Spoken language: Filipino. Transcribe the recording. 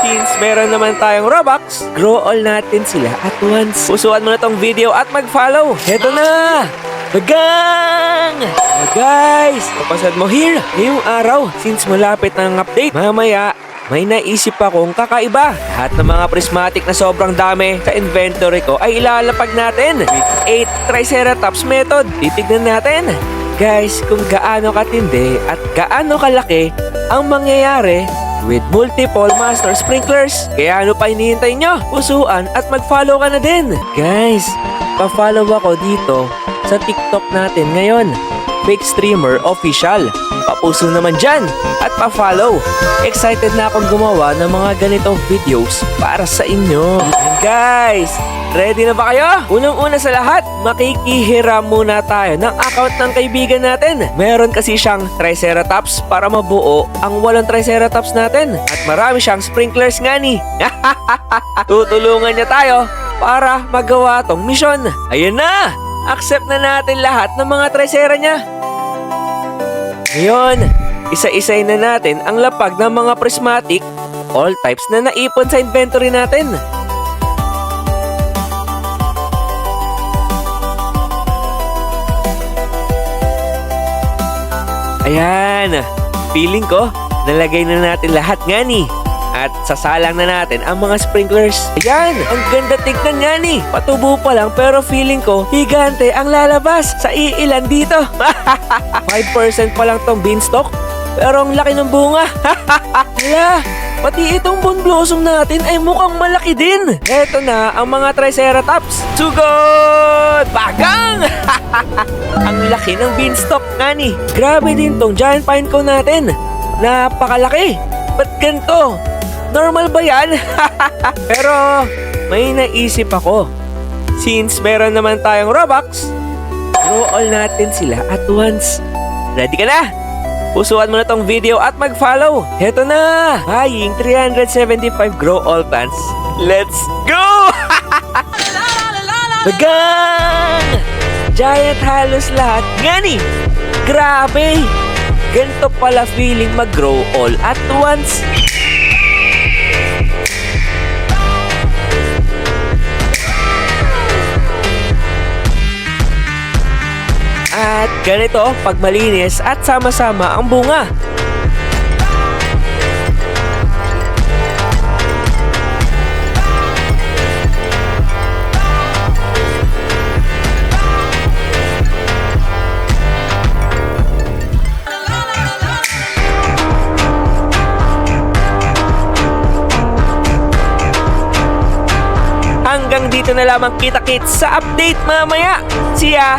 Since meron naman tayong Robux, grow all natin sila at once. Pusuan mo na tong video at mag-follow. Heto na! Bagang! Guys, kapasad mo here. Ngayong araw, since malapit na ang update, mamaya, may naisip akong kakaiba. Lahat ng mga prismatic na sobrang dami sa inventory ko ay ilalapag natin with 8 Triceratops method. Titignan natin, guys, kung gaano katindi at gaano kalaki ang mangyayari with multiple master sprinklers. Kaya ano pa hinihintay nyo? Pusuan at mag-follow ka na din. Guys, pa-follow ako dito sa TikTok natin ngayon. Fake Streamer Official. Papuso naman dyan at pa-follow. Excited na akong gumawa ng mga ganitong videos para sa inyo. And guys, ready na ba kayo? Unang-una sa lahat, makikihiram muna tayo ng account ng kaibigan natin. Meron kasi siyang Triceratops para mabuo ang 8 Triceratops natin. At marami siyang sprinklers nga ni. Tutulungan niya tayo para magawa tong misyon. Ayun na! Accept na natin lahat ng mga Tricera niya. Ngayon, isa-isay na natin ang lapag ng mga prismatic, all types na naipon sa inventory natin. Ayan, feeling ko, nalagay na natin lahat nga ni. At sasalang na natin ang mga sprinklers. Ayan, ang ganda tignan nga ni. Patubo pa lang pero feeling ko, higante ang lalabas sa iilan dito. 5% pa lang tong beanstalk, pero ang laki ng bunga. Hala, pati itong bone blossom natin ay mukhang malaki din. Eto na ang mga Triceratops. Sugod! Bagang! Ang laki ng beanstalk nga ni. Grabe din tong giant pine cone natin. Napakalaki. Ba't ganito? Normal ba yan? Pero may naisip ako. Since meron naman tayong Robux, grow all natin sila at once. Ready ka na? Pusuan mo na tong video at mag-follow. Heto na! Buying 375 grow all plants. Let's go! Bagang! Giant halos lahat. Ngani! Grabe! Ganito pala feeling mag-grow all at once. At ganito pag malinis at sama-sama ang bunga. Hanggang dito na lamang kita-kits sa update mamaya. See ya!